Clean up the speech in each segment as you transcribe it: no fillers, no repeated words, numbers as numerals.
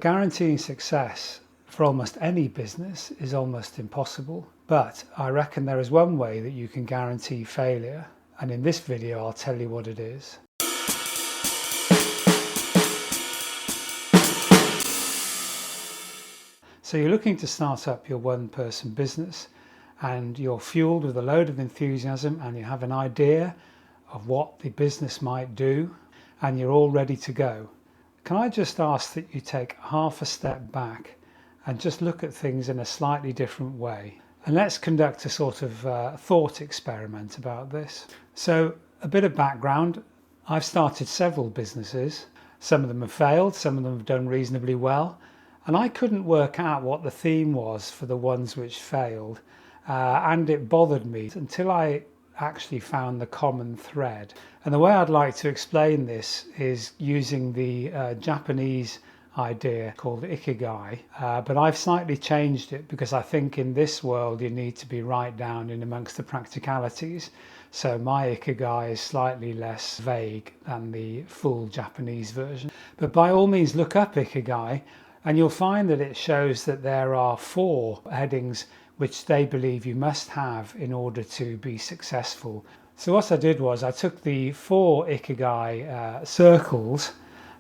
Guaranteeing success for almost any business is almost impossible, but I reckon there is one way that you can guarantee failure, and in this video I'll tell you what it is. So you're looking to start up your one-person business and you're fueled with a load of enthusiasm and you have an idea of what the business might do and you're all ready to go. Can I just ask that you take half a step back and just look at things in a slightly different way? And let's conduct a sort of thought experiment about this. So a bit of background. I've started several businesses. Some of them have failed, some of them have done reasonably well. And I couldn't work out what the theme was for the ones which failed. And it bothered me until I actually found the common thread. And the way I'd like to explain this is using the Japanese idea called Ikigai, but I've slightly changed it because I think in this world you need to be right down in amongst the practicalities. So my Ikigai is slightly less vague than the full Japanese version. But by all means look up Ikigai and you'll find that it shows that there are 4 headings which they believe you must have in order to be successful. So what I did was I took the 4 Ikigai circles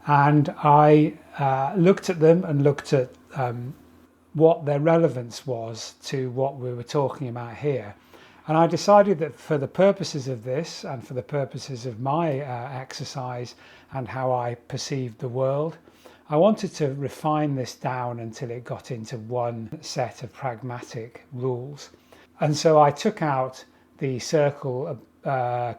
and I looked at them and looked at what their relevance was to what we were talking about here. And I decided that for the purposes of this and for the purposes of my exercise and how I perceived the world, I wanted to refine this down until it got into one set of pragmatic rules. And so I took out the circle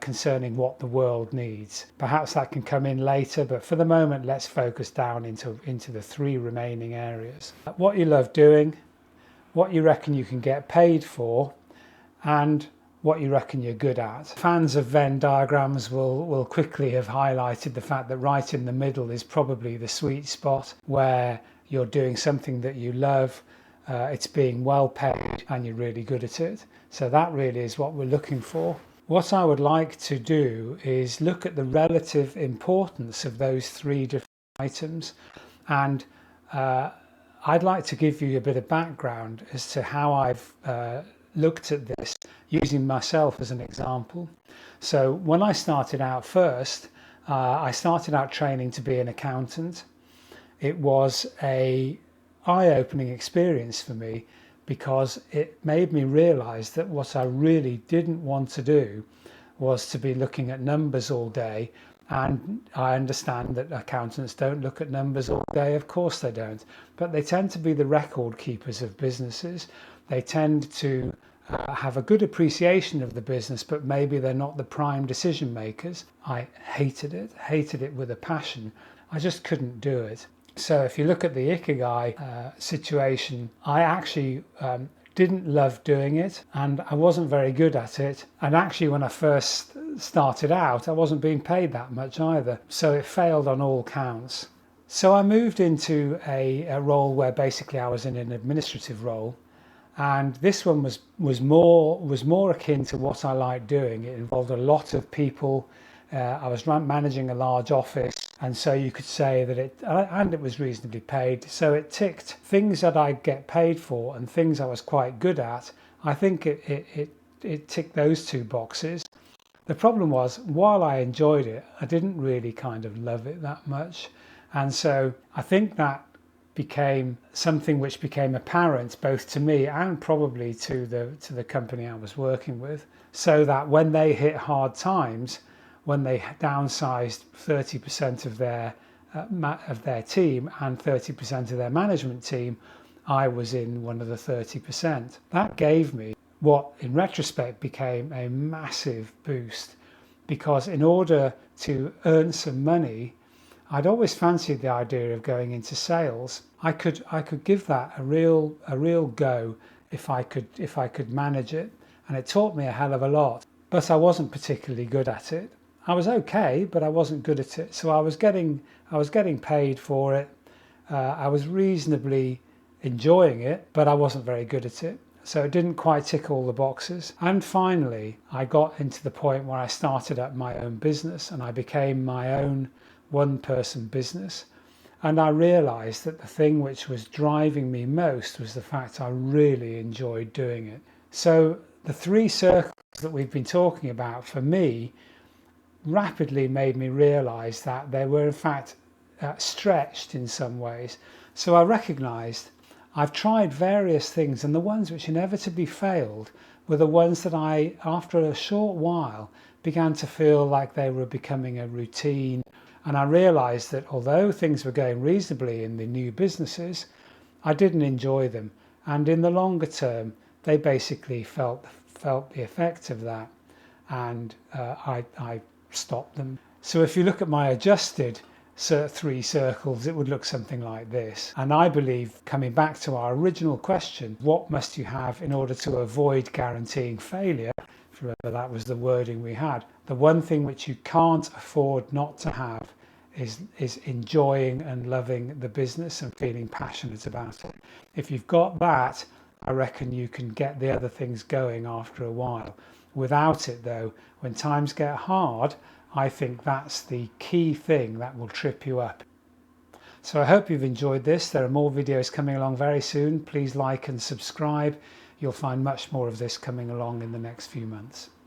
concerning what the world needs. Perhaps that can come in later, but for the moment let's focus down into the 3 remaining areas. What you love doing, what you reckon you can get paid for, and what you reckon you're good at. Fans of Venn diagrams will quickly have highlighted the fact that right in the middle is probably the sweet spot where you're doing something that you love, it's being well paid and you're really good at it. So that really is what we're looking for. What I would like to do is look at the relative importance of those 3 different items, and I'd like to give you a bit of background as to how I've looked at this using myself as an example. So when I started out first, I started out training to be an accountant. It was an eye-opening experience for me because it made me realize that what I really didn't want to do was to be looking at numbers all day. And I understand that accountants don't look at numbers all day, of course they don't, but they tend to be the record keepers of businesses. They tend to have a good appreciation of the business, but maybe they're not the prime decision makers. I hated it with a passion. I just couldn't do it. So if you look at the Ikigai situation, I actually didn't love doing it and I wasn't very good at it. And actually when I first started out, I wasn't being paid that much either. So it failed on all counts. So I moved into a role where basically I was in an administrative role. And this one was more akin to what I like doing. It involved a lot of people. I was managing a large office, and so you could say that it was reasonably paid. So it ticked things that I'd get paid for and things I was quite good at. I think it ticked those 2 boxes. The problem was, while I enjoyed it, I didn't really kind of love it that much, and so I think that became something which became apparent both to me and probably to the company I was working with, so that when they hit hard times, when they downsized 30% of their team and 30% of their management team, I was in one of the 30%. That gave me what in retrospect became a massive boost, because in order to earn some money, I'd always fancied the idea of going into sales. I could give that a real go if I could manage it, and it taught me a hell of a lot. But I wasn't particularly good at it. I was okay, but I wasn't good at it. So I was getting paid for it. I was reasonably enjoying it, but I wasn't very good at it. So it didn't quite tick all the boxes. And finally, I got into the point where I started up my own business and I became my own one-person business. And I realised that the thing which was driving me most was the fact I really enjoyed doing it. So the 3 circles that we've been talking about for me rapidly made me realise that they were in fact stretched in some ways. So I recognised I've tried various things, and the ones which inevitably failed were the ones that I, after a short while, began to feel like they were becoming a routine. And I realised that although things were going reasonably in the new businesses, I didn't enjoy them. And in the longer term, they basically felt the effect of that. And I stopped them. So if you look at my adjusted 3 circles, it would look something like this. And I believe, coming back to our original question, what must you have in order to avoid guaranteeing failure? If you remember, that was the wording we had. The one thing which you can't afford not to have is enjoying and loving the business and feeling passionate about it. If you've got that, I reckon you can get the other things going after a while. Without it though, when times get hard, I think that's the key thing that will trip you up. So I hope you've enjoyed this. There are more videos coming along very soon. Please like and subscribe. You'll find much more of this coming along in the next few months.